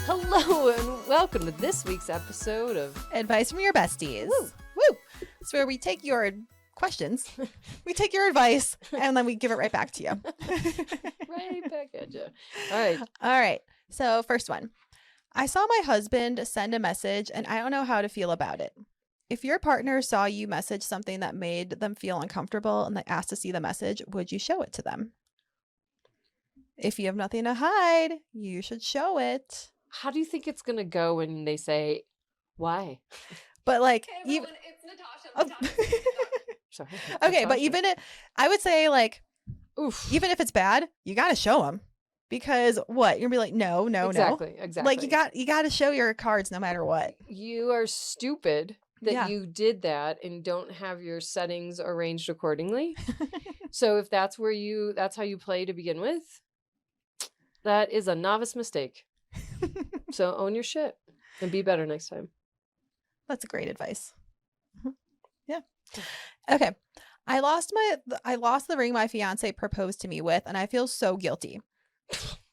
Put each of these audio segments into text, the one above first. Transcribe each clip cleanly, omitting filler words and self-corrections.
Hello and welcome to this week's episode of Advice from Your Besties. Woo. Woo! It's where we take your questions, we take your advice, and then we give it right back to you. Right Back at You. All right. So first one. I saw my husband send a message and I don't know how to feel about it. If your partner saw you message something that made them feel uncomfortable and they asked to see the message, would you show it to them? If you have nothing to hide, you should show it. How do you think it's going to go when they say, why? But like, hey everyone, it's Natasha. Sorry. Okay, but even if, I would say like, Oof. even if it's bad, you got to show them. Because what? You're going to be like, no. Exactly. Like you got to show your cards no matter what. You are stupid that you did that and don't have your settings arranged accordingly. So if that's how you play to begin with, that is a novice mistake. So own your shit and be better next time. That's great advice. Yeah. Okay. I lost the ring my fiance proposed to me with, and I feel so guilty.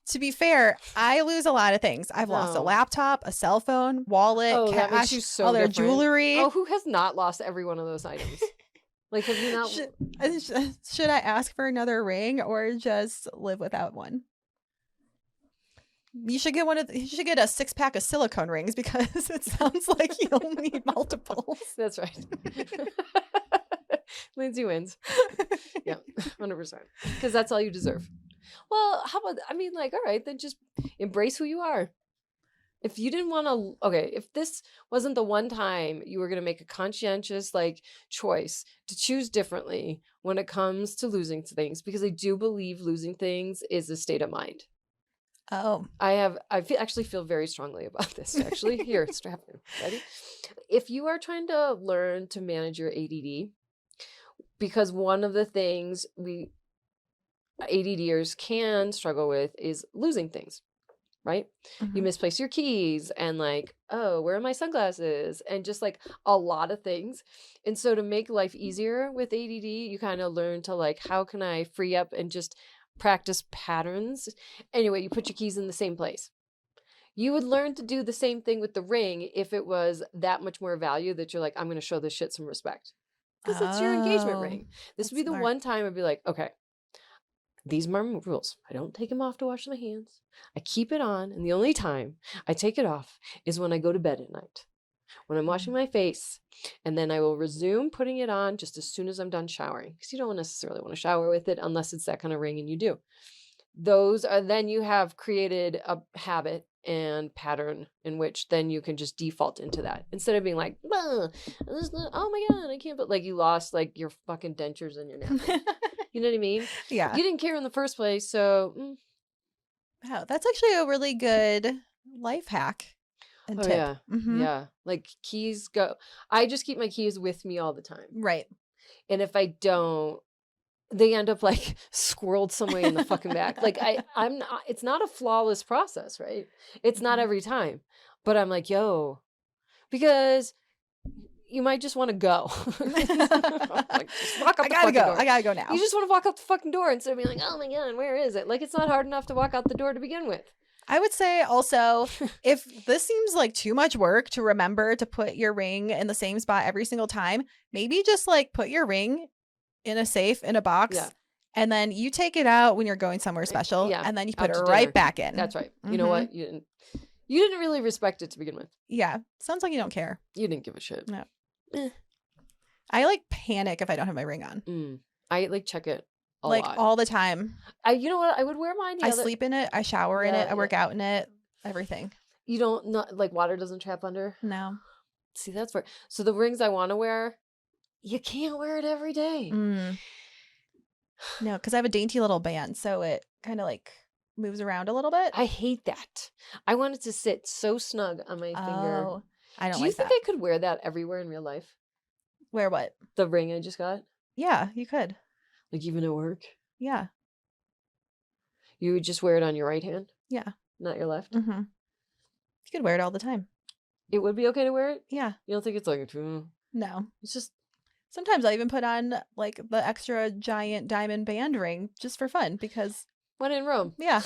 To be fair, I lose a lot of things. I've lost a laptop, a cell phone, wallet, that makes cash, you so all their different. jewelry. Oh, who has not lost every one of those items? Like, have you not? Should I ask for another ring or just live without one? You should get you should get a 6-pack of silicone rings because it sounds like you'll need multiples. That's right. Lindsay wins. Yeah, 100%. Because that's all you deserve. Well, how about, all right, then just embrace who you are. If you didn't want to, if this wasn't the one time you were going to make a conscientious, choice to choose differently when it comes to losing things, because I do believe losing things is a state of mind. Oh. Actually feel very strongly about this, actually. Here, strap in. Ready? If you are trying to learn to manage your ADD, because one of the things ADDers can struggle with is losing things, right? Mm-hmm. You misplace your keys and where are my sunglasses? And just a lot of things. And so to make life easier with ADD, you kind of learn to how can I free up and just practice patterns. Anyway, you put your keys in the same place. You would learn to do the same thing with the ring if it was that much more value that you're I'm going to show this shit some respect. Because it's your engagement ring. This would be the one time I'd be okay, these are my rules. I don't take them off to wash my hands. I keep it on. And the only time I take it off is when I go to bed at night, when I'm washing my face. And then I will resume putting it on just as soon as I'm done showering. Because you don't necessarily want to shower with it unless it's that kind of ring, and you do. Then you have created a habit and pattern in which then you can just default into that. Instead of being oh my God, I can't, but you lost your fucking dentures in your napkin. You know what I mean? Yeah. You didn't care in the first place, so. Wow, that's actually a really good life hack and tip. Yeah. Mm-hmm. Yeah. Keys go. I just keep my keys with me all the time. Right. And if I don't, they end up squirreled somewhere in the fucking back. I'm not, it's not a flawless process, right? It's not every time. But I'm yo, because you might just want to go. Just walk out the door. I gotta go now. You just want to walk out the fucking door instead of being oh my God, where is it? It's not hard enough to walk out the door to begin with. I would say also, if this seems like too much work to remember to put your ring in the same spot every single time, maybe just put your ring in a safe, in a box, and then you take it out when you're going somewhere special, and then you put it right back in. That's right. Mm-hmm. You know what? You didn't really respect it to begin with. Yeah. Sounds like you don't care. You didn't give a shit. No. I panic if I don't have my ring on. I check it a lot. All the time. You know what? I would wear mine. I sleep in it. I shower in it. I work out in it. Everything. You don't water doesn't trap under? No. See, that's where. So the rings I want to wear, you can't wear it every day. No, because I have a dainty little band, so it kind of moves around a little bit. I hate that. I want it to sit so snug on my finger. Oh, I don't Do you think that. I could wear that everywhere in real life? Wear what? The ring I just got? Yeah, you could. Even at work? Yeah. You would just wear it on your right hand? Yeah. Not your left? Mm-hmm. You could wear it all the time. It would be okay to wear it? Yeah. You don't think it's No. It's just... Sometimes I even put on the extra giant diamond band ring just for fun because... When in Rome. Yeah.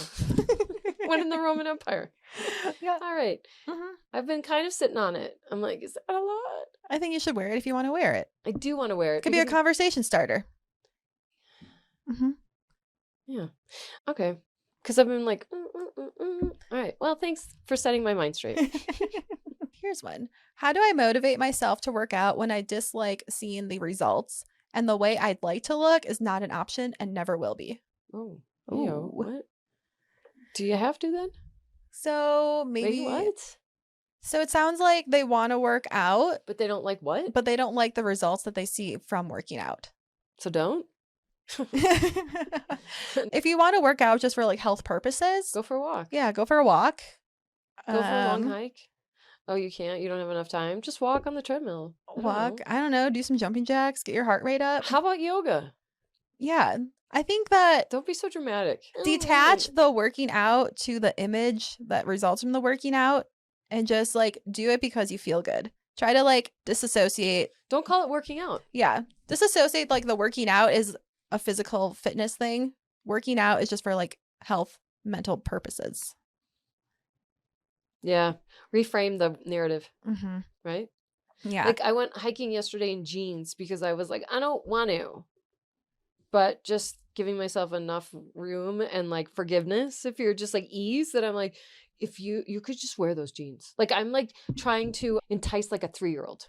When in the Roman Empire. Yeah. All right. Mhm. I've been kind of sitting on it. I'm like, is that a lot? I think you should wear it if you want to wear it. I do want to wear it. It could be a because- conversation starter. Mm-hmm. Yeah. Okay. Because I've been like, All right. Well, thanks for setting my mind straight. Here's one. How do I motivate myself to work out when I dislike seeing the results and the way I'd like to look is not an option and never will be? Oh. Ooh. Ew, what? Do you have to then? So maybe Wait, what? So it sounds like they want to work out, But they don't like what? but they don't like the results that they see from working out. So don't? If you want to work out just for like health purposes, Go for a walk. yeah, go for a walk. Go for a long Um, hike. Oh, you can't? You don't have enough time? Just walk on the treadmill. I don't Walk. know. I don't know. Do some jumping jacks. Get your heart rate up. How about yoga? Yeah. I think that Don't be so dramatic. detach the working out to the image that results from the working out and just like do it because you feel good. Try to like disassociate. Don't call it working out. Yeah. Disassociate like the working out is a physical fitness thing. Working out is just for like health, mental purposes. Yeah. Reframe the narrative, Mm-hmm. right? Yeah. Like I went hiking yesterday in jeans because I was like, I don't want to. But just giving myself enough room and like forgiveness, if you're just like ease, that I'm like, if you could just wear those jeans. Like I'm like trying to entice like a 3-year-old.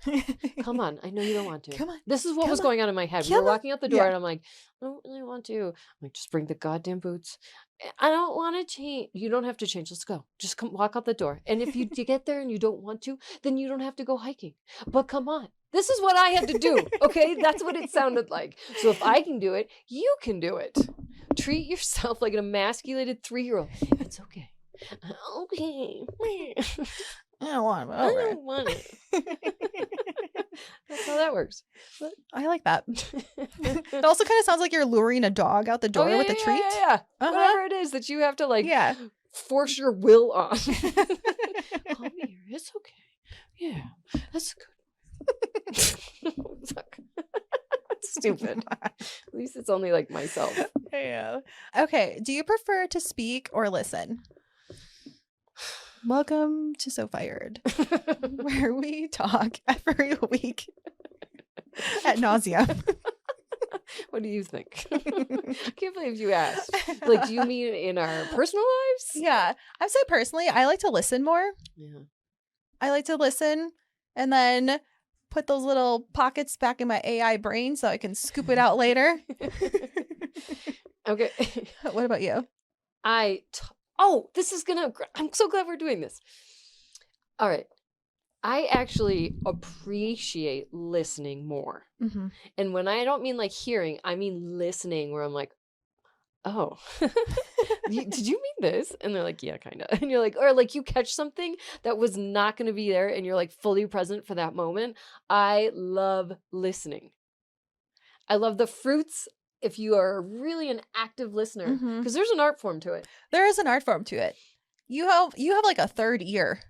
Come on, I know you don't want to. Come on. This is what Come was on. going on in my head. We Come were on. walking out the door Yeah. and I'm like, I don't really want to. I'm like, just bring the goddamn boots. I don't want to change. You don't have to change. Let's go. Just come walk out the door. And if you get there and you don't want to, then you don't have to go hiking. But come on. This is what I had to do. Okay. That's what it sounded like. So if I can do it, you can do it. Treat yourself like an emasculated 3-year-old. It's okay. Okay. I don't want I to. don't want it. That's how that works. I like that. It also kind of sounds like you're luring a dog out the door with a treat. Yeah. Uh-huh. Whatever it is that you have to like Yeah. force your will on. Come here. It's okay. Yeah. That's good. Fuck. Stupid. At least it's only like myself. Yeah. Okay. Do you prefer to speak or listen? Welcome to So Fired, where we talk every week at nausea. What do you think? I can't believe you asked. Like, do you mean in our personal lives? Yeah. I'd say personally, I like to listen more. Yeah. I like to listen and then put those little pockets back in my AI brain so I can scoop it out later. Okay. What about you? This is I'm so glad we're doing this. All right. I actually appreciate listening more. Mm-hmm. And when I don't mean like hearing, I mean listening, where I'm like, oh, did you mean this? And they're like, yeah, kind of. And you're like, or like you catch something that was not going to be there and you're like fully present for that moment. I love listening. I love the fruits if you are really an active listener, Mhm. because there's an art form to it. There is an art form to it. You have like a third ear.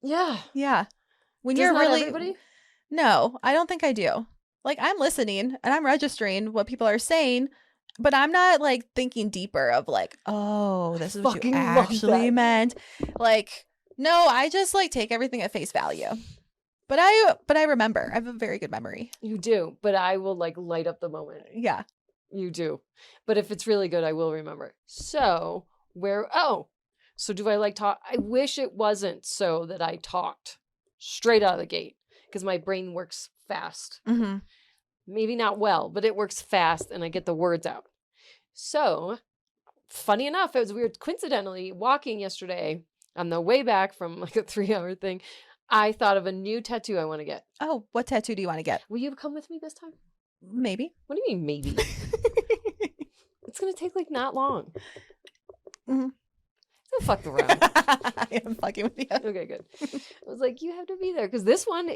Yeah. Yeah. When Does you're not really everybody? No, I don't think I do. Like I'm listening and I'm registering what people are saying, but I'm not like thinking deeper of like, oh, this is what you Fucking love actually that. meant. Like, no, I just like take everything at face value. But I remember. I have a very good memory. You do, but I will like light up the moment. Yeah. You do. But if it's really good, I will remember. So, so do I like talk? I wish it wasn't so that I talked straight out of the gate, because my brain works fast. Mm-hmm. Maybe not well, but it works fast and I get the words out. So, funny enough, as we were coincidentally walking yesterday on the way back from like a 3-hour thing, I thought of a new tattoo I want to get. Oh, what tattoo do you want to get? Will you come with me this time? Maybe. What do you mean, maybe? It's going to take like not long. Mhm. Don't fuck around. I'm fucking with you. Okay, good. I was like, you have to be there, because this one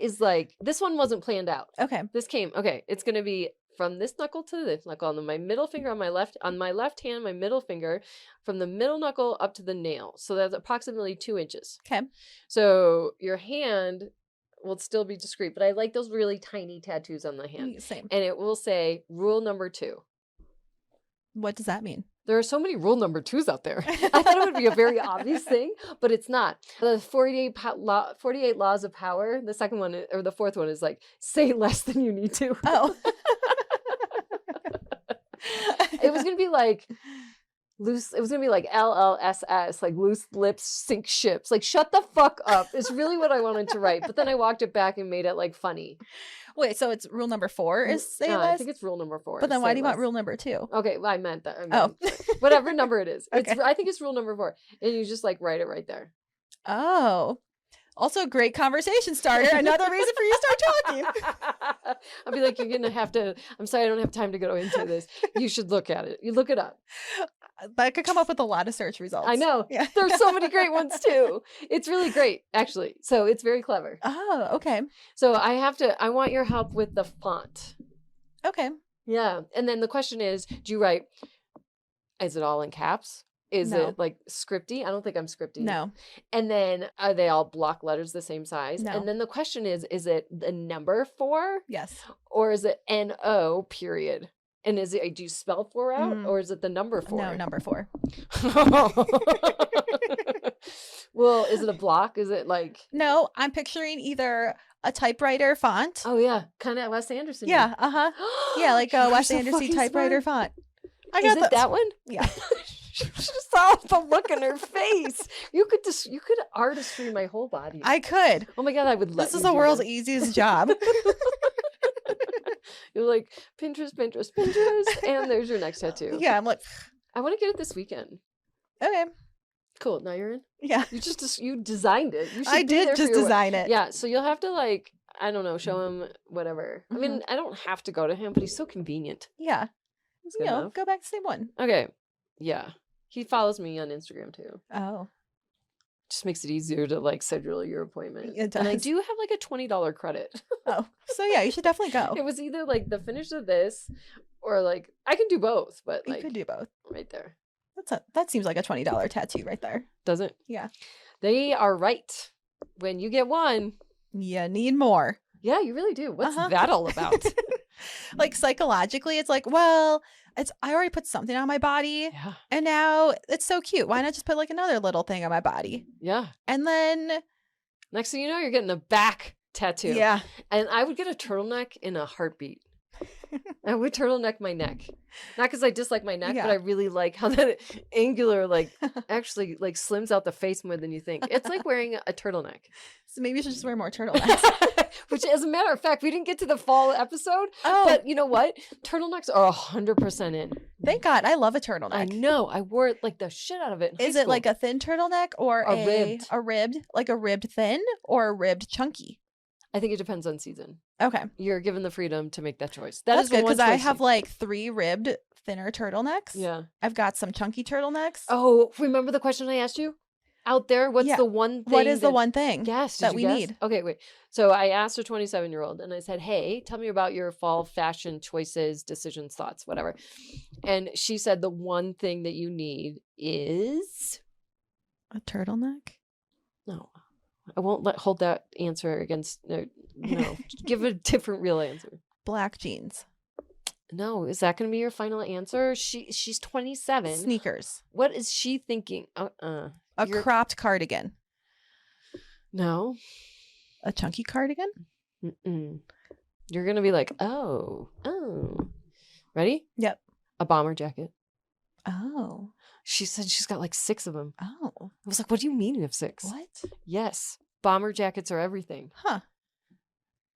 wasn't planned out. Okay. It's going to be from this knuckle to this knuckle, on my middle finger on my left hand, my middle finger, from the middle knuckle up to the nail. So that's approximately 2 inches. Okay. So your hand will still be discreet, but I like those really tiny tattoos on the hand. Same. And it will say rule number 2. What does that mean? There are so many rule number 2s out there. I thought it would be a very obvious thing, but it's not. The 48 laws of power, the second one, or the fourth one is like, say less than you need to. Oh. It was going to be like, loose. It was going to be like LLSS, like loose lips sink ships. Like, shut the fuck up is really what I wanted to write. But then I walked it back and made it like funny. Wait, so it's rule number 4 is say less? I think it's rule number 4. But then why say do you want less. rule number 2? Okay, well, I meant that. Oh. Whatever number it is. Okay. I think it's rule number 4. And you just like write it right there. Oh. Also, great conversation starter. Another reason for you to start talking. I'll be like, you're going to have to, I'm sorry, I don't have time to go into this. You should look at it. You look it up. That could come up with a lot of search results. I know. Yeah. There's so many great ones too. It's really great, actually. So it's very clever. Oh, okay. So I want your help with the font. Okay. Yeah. And then the question is, do you write, is it all in caps? Is No. it like scripty? I don't think I'm scripty. No. And then are they all block letters the same size? No. And then the question is it the number 4? Yes. Or is it NO period? And is it, do you spell 4 out? Or is it the number 4? No, number 4. Well, is it a block? Is it like... No, I'm picturing either a typewriter font. Oh, yeah. Kind of Wes Anderson. Yeah, uh-huh. Yeah, like a You're Wes so Anderson fucking typewriter smart. font. I Is got it that one? Yeah. You just saw the look in her face. You could artistry my whole body. I could. Oh my God, I would let This you is the do world's this. easiest job. You're like, Pinterest, Pinterest, Pinterest, and there's your next tattoo. Yeah, I'm like, I want to get it this weekend. okay. Cool. Now you're in? Yeah. You designed it. You should I be did there for just your design it. Yeah, so you'll have to like, I don't know, show him whatever. I mean, I don't have to go to him, but he's so convenient. Yeah. It's You good know, enough. go back to the same one. Okay. Yeah. He follows me on Instagram too. Oh. Just makes it easier to like schedule your appointment. It And I does. do have like a $20 credit. Oh. So yeah, you should definitely go. It was either like the finish of this or like I can do both, but You like could do both. right there. That seems like a $20 tattoo right there. Doesn't? Yeah. They are right. When you get one, You need more. yeah, you really do. What's Uh-huh. that all about? Like psychologically, it's like, well, I already put something on my body Yeah. and now it's so cute. Why not just put like another little thing on my body? Yeah. And then Next thing you know, you're getting a back tattoo. yeah. And I would get a turtleneck in a heartbeat. I would turtleneck my neck. Not because I dislike my neck, Yeah. but I really like how that angular, like, actually, like, slims out the face more than you think. It's like wearing a turtleneck. So maybe you should just wear more turtlenecks. Which, as a matter of fact, we didn't get to the fall episode. Oh, But you know what? Turtlenecks are 100% in. thank God. I love a turtleneck. I know. I wore it like the shit out of it. In Is high it like school. a thin turtleneck or A ribbed. a ribbed, like a ribbed thin or a ribbed chunky? I think it depends on season. Okay. You're given the freedom to make that choice. That's the good one because I choice have you- like 3 ribbed thinner turtlenecks. Yeah. I've got some chunky turtlenecks. Oh, remember the question I asked you? Out there, what's Yeah. the one thing What is the that- one thing Yes, that did we you guess? need? Okay, wait. So I asked a 27-year-old and I said, hey, tell me about your fall fashion choices, decisions, thoughts, whatever. And she said the one thing that you need is... A turtleneck? No, I won't hold that answer against... No. Give a different real answer. Black jeans. No, is that going to be your final answer? She's 27. Sneakers. What is she thinking? A You're- cropped cardigan. No. A chunky cardigan? Mm-mm. You're going to be like, oh. Ready? Yep. A bomber jacket. Oh. She said she's got like 6 of them. Oh. I was like, what do you mean you have 6? What? Yes. Bomber jackets are everything. Huh.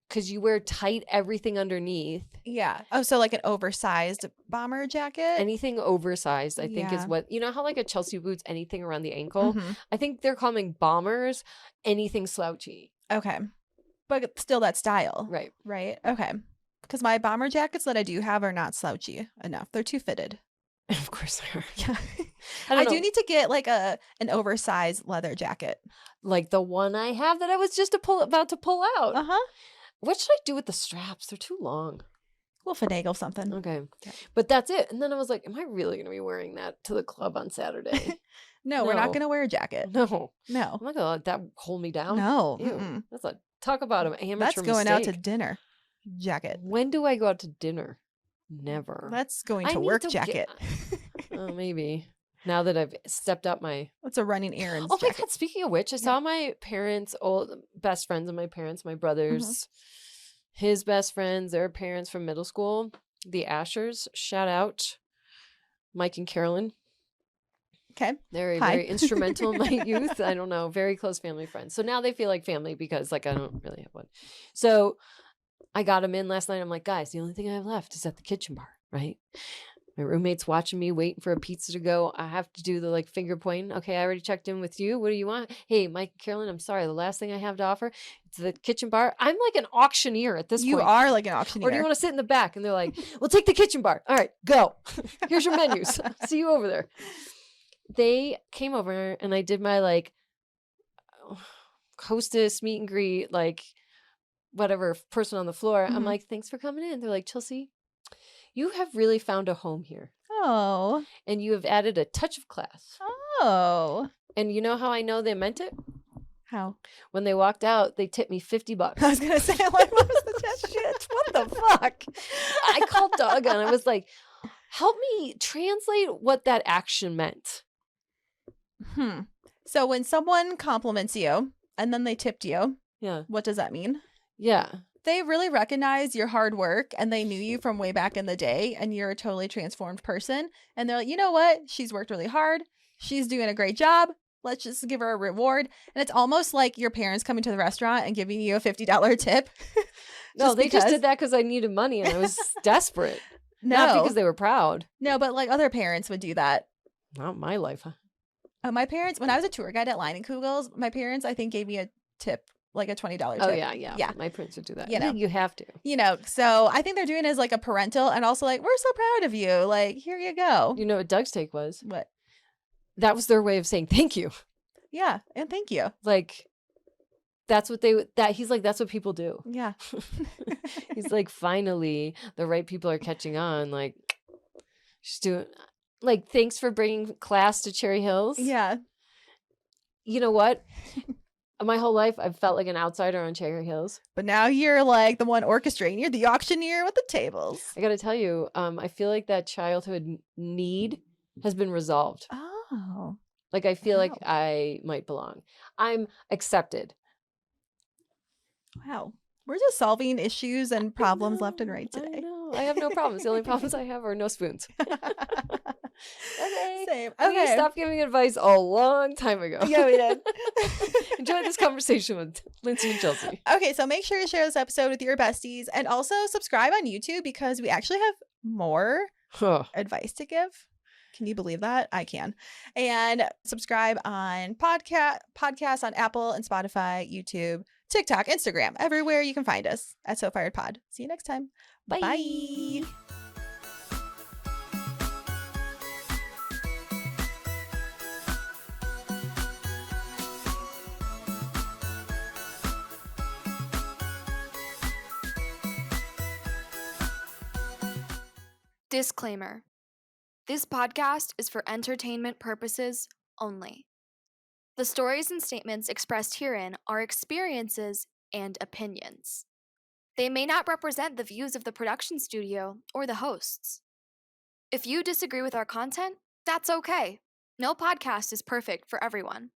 Because you wear tight everything underneath. Yeah. Oh, so like an oversized bomber jacket? Anything oversized, I think, is Yeah. what, you know how like a Chelsea boots, anything around the ankle? Mhm. I think they're calling bombers anything slouchy. Okay. But still that style. Right. Right? Okay. Because my bomber jackets that I do have are not slouchy enough. They're too fitted. Of course they are. Yeah. I I don't do know. need to get like an oversized leather jacket. Like the one I have that I was just about to pull out. Uh-huh. What should I do with the straps? They're too long. We'll finagle something. Okay. Yeah. But that's it. And then I was like, am I really going to be wearing that to the club on Saturday? No, we're No. not going to wear a jacket. No. No. I'm not going to let that hold me down. No. Ew. Mm-mm. That's a talk about an amateur That's going out to mistake. dinner. Jacket. When do I go out to dinner? Never. That's going I to need work to jacket. Oh, maybe. Now that I've stepped up my That's a running errands Oh my jacket. God, speaking of which, I saw my parents, old best friends of my parents, my brothers, his best friends, their parents from middle school, the Ashers. Shout out Mike and Carolyn. Okay. They're Hi. very instrumental in my youth. I don't know, very close family friends. So now they feel like family because like I don't really have one. So I got them in last night. I'm like, guys, the only thing I have left is at the kitchen bar, right? My roommate's watching me, waiting for a pizza to go. I have to do the like finger pointing. Okay, I already checked in with you. What do you want? Hey, Mike and Carolyn, I'm sorry. The last thing I have to offer is the kitchen bar. I'm like an auctioneer at this You point. are like an auctioneer. Or do you want to sit in the back? And they're like, we'll take the kitchen bar. All right, go. Here's your menus. See you over there. They came over and I did my like hostess meet and greet, like whatever person on the floor. I'm like, thanks for coming in. They're like, Chelsea, you have really found a home here. Oh. And you have added a touch of class. Oh. And you know how I know they meant it? How? When they walked out, they tipped me $50. I was gonna say, like, what was the Shit, what the fuck? I called Doug and I was like, help me translate what that action meant. So when someone compliments you and then they tipped you, Yeah. what does that mean? Yeah. They really recognize your hard work and they knew you from way back in the day and you're a totally transformed person. And they're like, you know what? She's worked really hard. She's doing a great job. Let's just give her a reward. And it's almost like your parents coming to the restaurant and giving you a $50 tip. No, they just did that because I needed money and I was desperate. Not because they were proud. No, but like other parents would do that. Not my life, huh? My parents, when I was a tour guide at Leinenkugels, my parents, I think, gave me a tip, like a $20 tip. Oh, yeah. My parents would do that. You know. You have to. You know, so I think they're doing it as like a parental and also like, we're so proud of you. Like, here you go. You know what Doug's take was? What? That was their way of saying thank you. Yeah, and thank you. Like, that's what he's like, that's what people do. Yeah. He's like, finally, the right people are catching on. Like, she's doing, like, thanks for bringing class to Cherry Hills. Yeah. You know what? My whole life, I've felt like an outsider on Cherry Hills. But now you're like the one orchestrating. You're the auctioneer with the tables. I got to tell you, I feel like that childhood need has been resolved. Oh. Like, I feel like I might belong. I'm accepted. Wow. We're just solving issues and problems left and right today. I know. I have no problems. The only problems I have are no spoons. Okay. Same. We stopped giving advice a long time ago. Yeah, we did. Enjoy this conversation with Lindsay and Chelsea. Okay, so make sure to share this episode with your besties and also subscribe on YouTube because we actually have more advice to give. Can you believe that? I can. And subscribe on podcasts on Apple and Spotify, YouTube, TikTok, Instagram, everywhere you can find us at So Fired Pod. See you next time. Bye. Bye. Disclaimer. This podcast is for entertainment purposes only. The stories and statements expressed herein are experiences and opinions. They may not represent the views of the production studio or the hosts. If you disagree with our content, that's okay. No podcast is perfect for everyone.